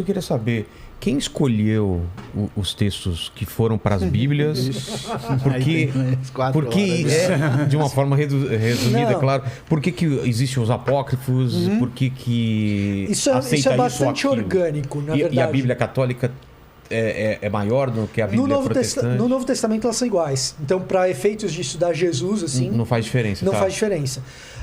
Eu queria saber, quem escolheu os textos que foram para as Bíblias? Porque de uma forma resumida, claro. Por que existem os apócrifos? Por que isso é bastante orgânico, na verdade. E a Bíblia católica é maior do que a Bíblia protestante? No Novo Testamento elas são iguais. Então, para efeitos de estudar Jesus, assim... Não faz diferença, Não faz diferença.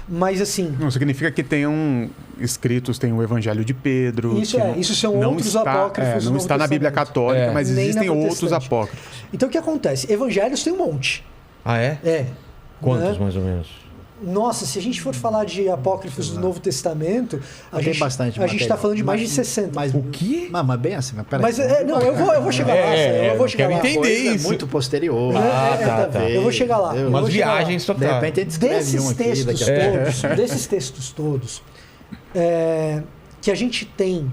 Mas, assim... Não significa que tenham escritos, tem o Evangelho de Pedro... Isso são outros apócrifos. Não está na Bíblia católica, mas existem outros apócrifos. Então, o que acontece? Evangelhos tem um monte. Ah, é? É. Quantos, mais ou menos? Nossa, se a gente for falar de apócrifos do Novo Testamento, a gente está falando de mais de 60. Mas o quê? Mas bem assim, mas peraí. Mas, eu vou chegar lá. Eu vou chegar lá. Entender isso. É muito posterior. Tá. Eu vou chegar lá. Umas viagens total. De repente a gente escreve um aqui. Desses textos todos, que a gente tem,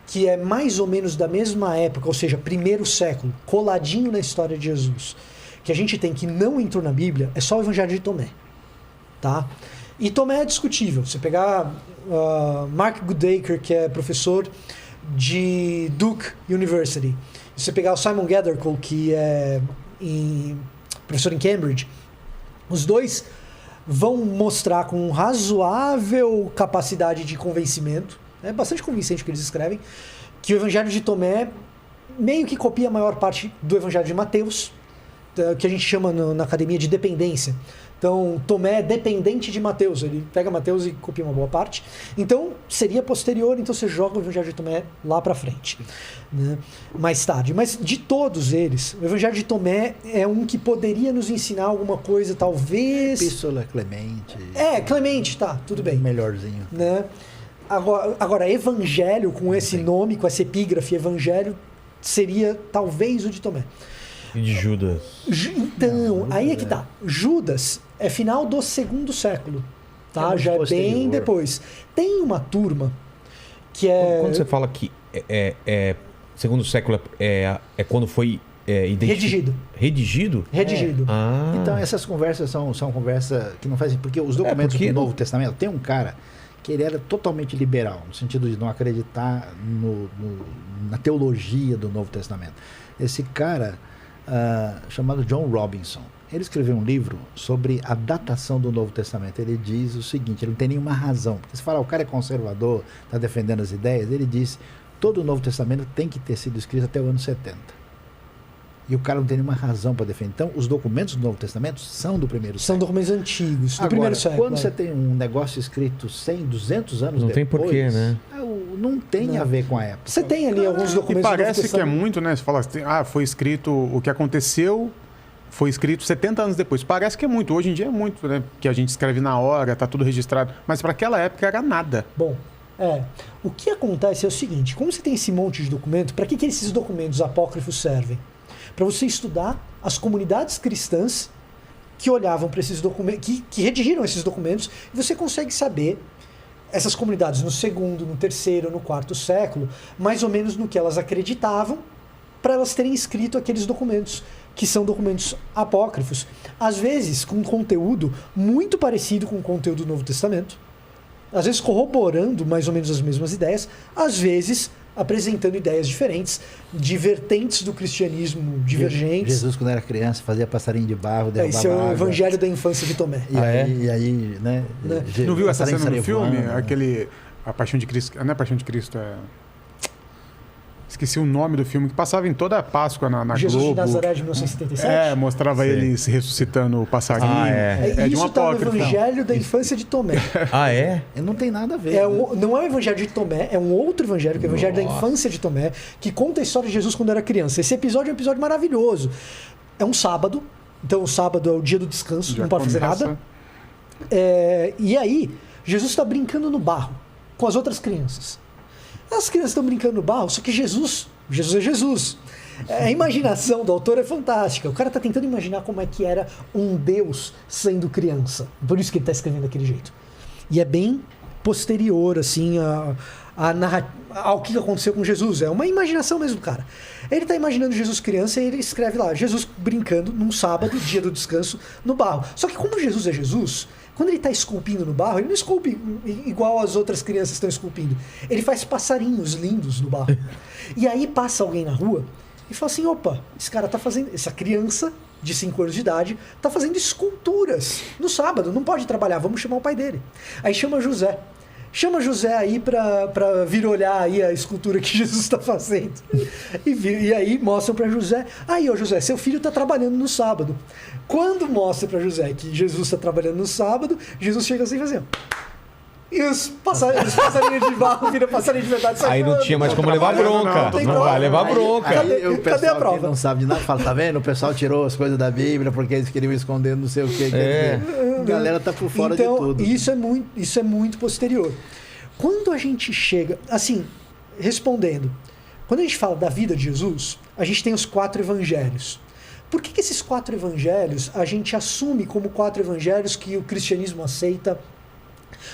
que é mais ou menos da mesma época, ou seja, primeiro século, coladinho na história de Jesus, que a gente tem que não entrou na Bíblia, é só o Evangelho de Tomé. Tá? E Tomé é discutível. Você pegar Mark Goodacre, que é professor de Duke University, você pegar o Simon Gathercole, que é professor em Cambridge, os dois vão mostrar com razoável capacidade de convencimento, é bastante convincente o que eles escrevem, que o Evangelho de Tomé meio que copia a maior parte do Evangelho de Mateus, que a gente chama na academia de dependência. Então, Tomé é dependente de Mateus. Ele pega Mateus e copia uma boa parte. Então, seria posterior. Então, você joga o Evangelho de Tomé lá para frente, né? Mais tarde. Mas, de todos eles, o Evangelho de Tomé é um que poderia nos ensinar alguma coisa, talvez... Epístola Clemente. Clemente, tá. Tudo bem. Melhorzinho. Né? Agora, Evangelho, com esse nome, com essa epígrafe, Evangelho, seria talvez o de Tomé. E de Judas? Então, aí é que tá. Judas é final do 2º século. Tá? Já é bem depois. Tem uma turma que é... Quando você fala que segundo século é quando foi redigido. Redigido? Redigido. Então essas conversas são conversas que não fazem... Porque os documentos do Novo Testamento... Tem um cara que ele era totalmente liberal, no sentido de não acreditar na teologia do Novo Testamento. Esse cara... chamado John Robinson. Ele escreveu um livro sobre a datação do Novo Testamento. Ele diz o seguinte, ele não tem nenhuma razão. Porque se falar o cara é conservador, está defendendo as ideias, ele diz todo o Novo Testamento tem que ter sido escrito até o ano 70. E o cara não tem nenhuma razão para defender. Então, os documentos do Novo Testamento são do primeiro século. São documentos antigos, do Agora, primeiro século. Quando você tem um negócio escrito 100, 200 anos não depois... Não tem porquê, né? Não tem a ver com a época. Você tem ali alguns documentos... E parece que é muito, né? Você fala assim, foi escrito... O que aconteceu foi escrito 70 anos depois. Parece que é muito. Hoje em dia é muito, né? Que a gente escreve na hora, tá tudo registrado. Mas para aquela época era nada. Bom, o que acontece é o seguinte. Como você tem esse monte de documento, para que esses documentos apócrifos servem? Para você estudar as comunidades cristãs que olhavam para esses documentos, que redigiram esses documentos, e você consegue saber essas comunidades no 2º, no 3º, no 4º século, mais ou menos no que elas acreditavam, para elas terem escrito aqueles documentos, que são documentos apócrifos, às vezes com conteúdo muito parecido com o conteúdo do Novo Testamento, às vezes corroborando mais ou menos as mesmas ideias, às vezes apresentando ideias diferentes, de vertentes do cristianismo divergentes. Jesus, quando era criança, fazia passarinho de barro, derrubava esse é o água. Evangelho da Infância de Tomé. E aí, né? Não viu essa cena no filme? Né? A Paixão de Cristo... Não é Paixão de Cristo, Esqueci o nome do filme, que passava em toda a Páscoa na Jesus Globo. Jesus de Nazaré de 1977? Mostrava eles ressuscitando o passarinho. De um apócrifo. Isso está no Evangelho da Infância de Tomé. Não tem nada a ver. Não é o Evangelho de Tomé, é um outro Evangelho, que é o Evangelho da Infância de Tomé, que conta a história de Jesus quando era criança. Esse episódio é um episódio maravilhoso. É um sábado, então o sábado é o dia do descanso, não pode fazer nada. E aí, Jesus está brincando no barro com as outras crianças. As crianças estão brincando no barro, só que Jesus é Jesus. A imaginação do autor é fantástica. O cara está tentando imaginar como é que era um Deus sendo criança. Por isso que ele está escrevendo daquele jeito. E é bem posterior, assim, ao que aconteceu com Jesus. É uma imaginação mesmo do cara. Ele está imaginando Jesus criança e ele escreve lá, Jesus brincando num sábado, dia do descanso, no barro. Só que como Jesus é Jesus, Quando ele está esculpindo no barro, ele não esculpe igual as outras crianças estão esculpindo. Ele faz passarinhos lindos no barro. E aí passa alguém na rua e fala assim, opa, esse cara tá fazendo... Essa criança de 5 anos de idade tá fazendo esculturas no sábado, não pode trabalhar, vamos chamar o pai dele. Aí chama José. Chama José aí para vir olhar aí a escultura que Jesus está fazendo. E aí mostram para José, aí, ô José, seu filho está trabalhando no sábado. Quando mostra para José que Jesus está trabalhando no sábado, Jesus chega assim e faz assim, e os passarinhos de barro viram passarinho de verdade. Aí não tinha mais como levar bronca. Não vai levar bronca. Cadê a prova? Que não sabe de nada fala, tá vendo? O pessoal tirou as coisas da Bíblia porque eles queriam esconder não sei o que. A galera tá por fora então, de tudo. Isso é muito posterior. Quando a gente chega... Assim, respondendo. Quando a gente fala da vida de Jesus, a gente tem os 4 evangelhos. Por que esses 4 evangelhos a gente assume como 4 evangelhos que o cristianismo aceita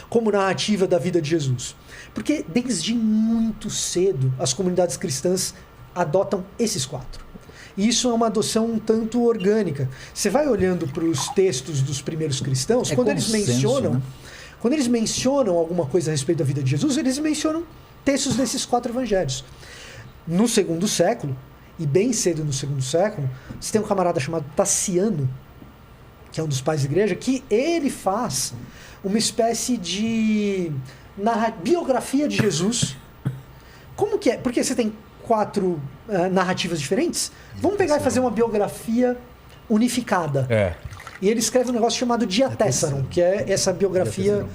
como narrativa da vida de Jesus? Porque desde muito cedo as comunidades cristãs adotam esses 4. E isso é uma adoção um tanto orgânica. Você vai olhando para os textos dos primeiros cristãos, quando eles mencionam alguma coisa a respeito da vida de Jesus, eles mencionam textos desses 4 evangelhos. No 2º século, e bem cedo no 2º século, você tem um camarada chamado Taciano, que é um dos pais da igreja, que ele faz uma espécie de biografia de Jesus. Como que é? Porque você tem 4 narrativas diferentes. Vamos pegar e fazer uma biografia unificada. E ele escreve um negócio chamado Diatessaron, que é essa biografia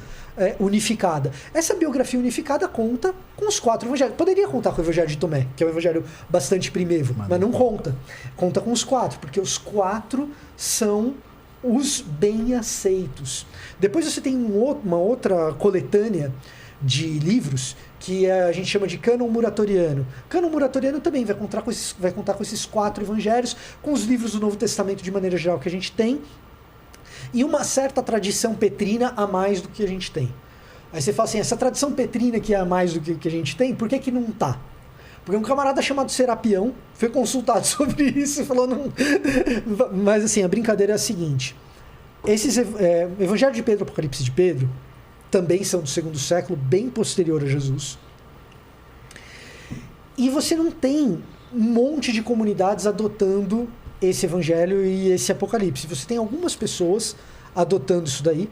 unificada. Essa biografia unificada conta com os 4 evangelhos. Poderia contar com o evangelho de Tomé, que é um evangelho bastante primevo, mas não conta. Conta com os 4, porque os 4 são os bem aceitos. Depois você tem uma outra coletânea de livros que a gente chama de cânon muratoriano. Cânon muratoriano também vai contar com esses 4 evangelhos, com os livros do Novo Testamento de maneira geral que a gente tem, e uma certa tradição petrina a mais do que a gente tem. Aí você fala assim, essa tradição petrina que é a mais do que a gente tem, por que não tá? Porque um camarada chamado Serapião foi consultado sobre isso e falou, não... Mas assim, a brincadeira é a seguinte, esses Evangelho de Pedro e Apocalipse de Pedro também são do 2º século, bem posterior a Jesus. E você não tem um monte de comunidades adotando esse evangelho e esse apocalipse. Você tem algumas pessoas adotando isso daí.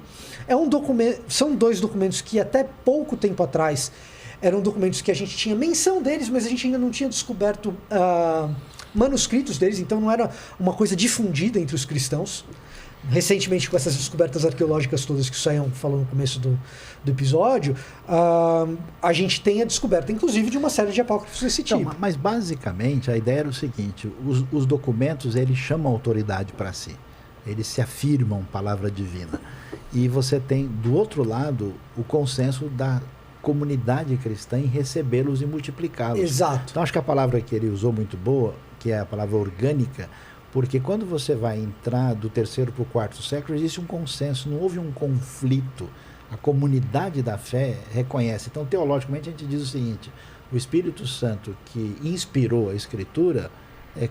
São 2 documentos que até pouco tempo atrás eram documentos que a gente tinha menção deles, mas a gente ainda não tinha descoberto manuscritos deles, então não era uma coisa difundida entre os cristãos. Recentemente, com essas descobertas arqueológicas todas que saíam falando no começo do episódio, a gente tem a descoberta, inclusive, de uma série de apócrifos desse tipo. Então, mas, basicamente, a ideia era o seguinte, os documentos, eles chamam autoridade para si. Eles se afirmam palavra divina. E você tem, do outro lado, o consenso da comunidade cristã em recebê-los e multiplicá-los. Exato. Então, acho que a palavra que ele usou muito boa, que é a palavra orgânica, porque quando você vai entrar do 3º para o 4º século, existe um consenso, não houve um conflito. A comunidade da fé reconhece. Então, teologicamente, a gente diz o seguinte, o Espírito Santo que inspirou a Escritura,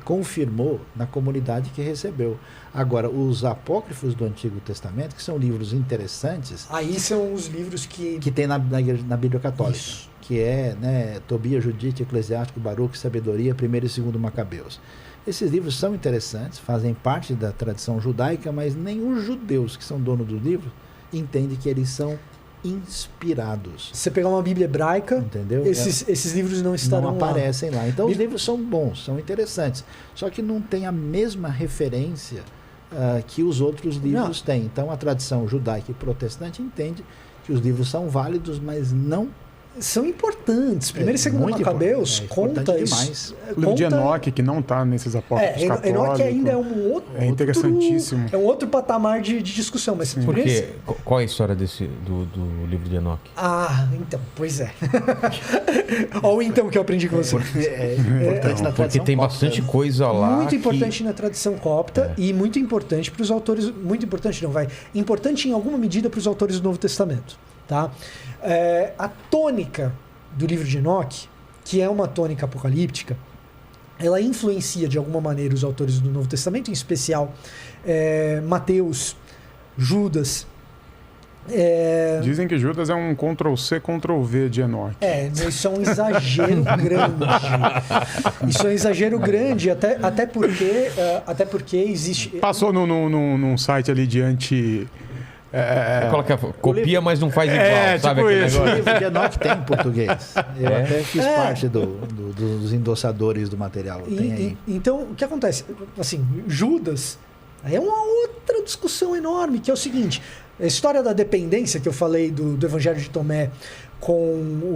confirmou na comunidade que recebeu. Agora, os apócrifos do Antigo Testamento, que são livros interessantes... Aí são os livros que tem na Bíblia Católica. Isso. Que é Tobias, Judite, Eclesiástico, Baruque, Sabedoria, 1º e 2º Macabeus. Esses livros são interessantes, fazem parte da tradição judaica, mas nem os judeus que são donos do livro entendem que eles são inspirados. Se você pegar uma Bíblia hebraica, entendeu? Esses livros não estarão não aparecem lá. Então os livros são bons, são interessantes, só que não tem a mesma referência que os outros livros têm. Então a tradição judaica e protestante entende que os livros são válidos, mas não são importantes. 1º e 2º Macabeus conta isso. O livro de Enoque, que não está nesses apócrifos católicos. Enoque ainda é um outro... É interessantíssimo. É um outro patamar de discussão. Mas porque, qual é a história do livro de Enoque? Então, pois é. Ou então que eu aprendi com você. É importante na tradição porque tem copta, bastante coisa lá. Muito importante na tradição copta e muito importante para os autores... Muito importante não, vai. Importante em alguma medida para os autores do Novo Testamento. Tá? A tônica do livro de Enoque, que é uma tônica apocalíptica, ela influencia de alguma maneira os autores do Novo Testamento, em especial Mateus, Judas Dizem que Judas é um Ctrl-C, Ctrl-V de Enoque. Isso é um exagero grande. Isso é um exagero grande, até porque existe... Passou num site ali de anti... Copia, mas não faz igual, sabe? Tipo isso. O livro de Enoque tem em português. Eu até fiz parte dos endossadores do material. Tem aí. Então, o que acontece? Assim, Judas é uma outra discussão enorme, que é o seguinte... A história da dependência que eu falei do Evangelho de Tomé com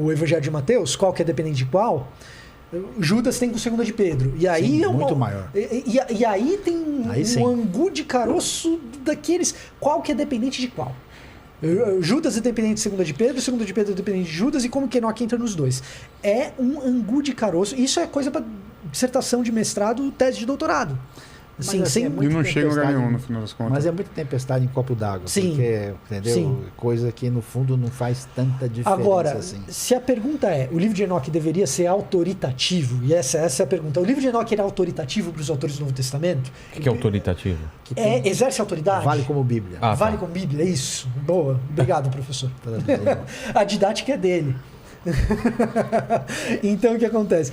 o Evangelho de Mateus, qual que é dependente de qual, Judas tem com o 2 de Pedro. E aí sim, muito maior. E aí tem um angu de caroço daqueles. Qual que é dependente de qual? Judas é dependente de 2 de Pedro, 2 de Pedro é dependente de Judas, e como que Enoque entra nos dois? É um angu de caroço. Isso é coisa para dissertação de mestrado, tese de doutorado. Sim, e não chega em lugar nenhum, no final das contas. Mas é muita tempestade em copo d'água. Sim. Porque, entendeu? Sim. Coisa que, no fundo, não faz tanta diferença. Agora, assim. se a pergunta é, o livro de Enoque deveria ser autoritativo? E essa é a pergunta. O livro de Enoque era autoritativo para os autores do Novo Testamento? O que é autoritativo? Exerce autoridade? Vale como Bíblia. Vale como Bíblia, é isso. Boa. Obrigado, professor. A didática é dele. Então, o que acontece?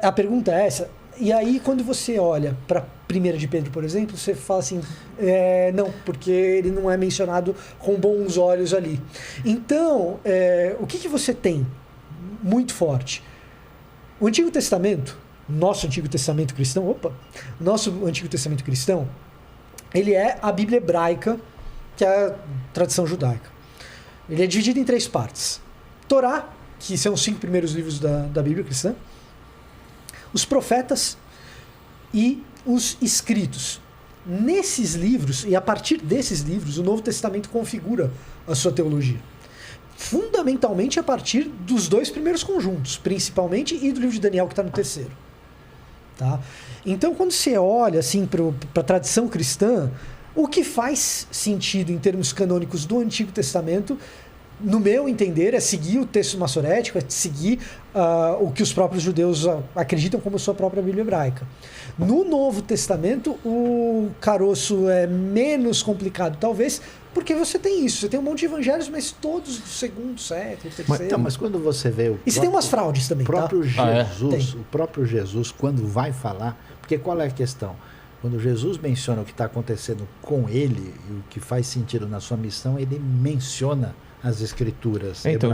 A pergunta é essa. E aí, quando você olha para 1 de Pedro, por exemplo, você fala assim, não, porque ele não é mencionado com bons olhos ali. Então, o que você tem muito forte? O Antigo Testamento, nosso Antigo Testamento cristão, ele é a Bíblia hebraica, que é a tradição judaica. Ele é dividido em 3 partes. Torá, que são os 5 primeiros livros da Bíblia cristã, os profetas e os escritos. Nesses livros, e a partir desses livros, o Novo Testamento configura a sua teologia. Fundamentalmente a partir dos 2 primeiros conjuntos, principalmente, e do livro de Daniel, que está no 3º. Tá? Então, quando você olha assim, para a tradição cristã, o que faz sentido em termos canônicos do Antigo Testamento, no meu entender, é seguir o texto massorético, é seguir o que os próprios judeus acreditam como sua própria Bíblia hebraica. No Novo Testamento, o caroço é menos complicado, talvez, porque você tem isso. Você tem um monte de evangelhos, mas todos do 2º século, 3º. Mas quando você vê e você tem umas fraudes também, o próprio Jesus, quando vai falar... Porque qual é a questão? Quando Jesus menciona o que está acontecendo com ele, e o que faz sentido na sua missão, ele menciona as escrituras hebraicas.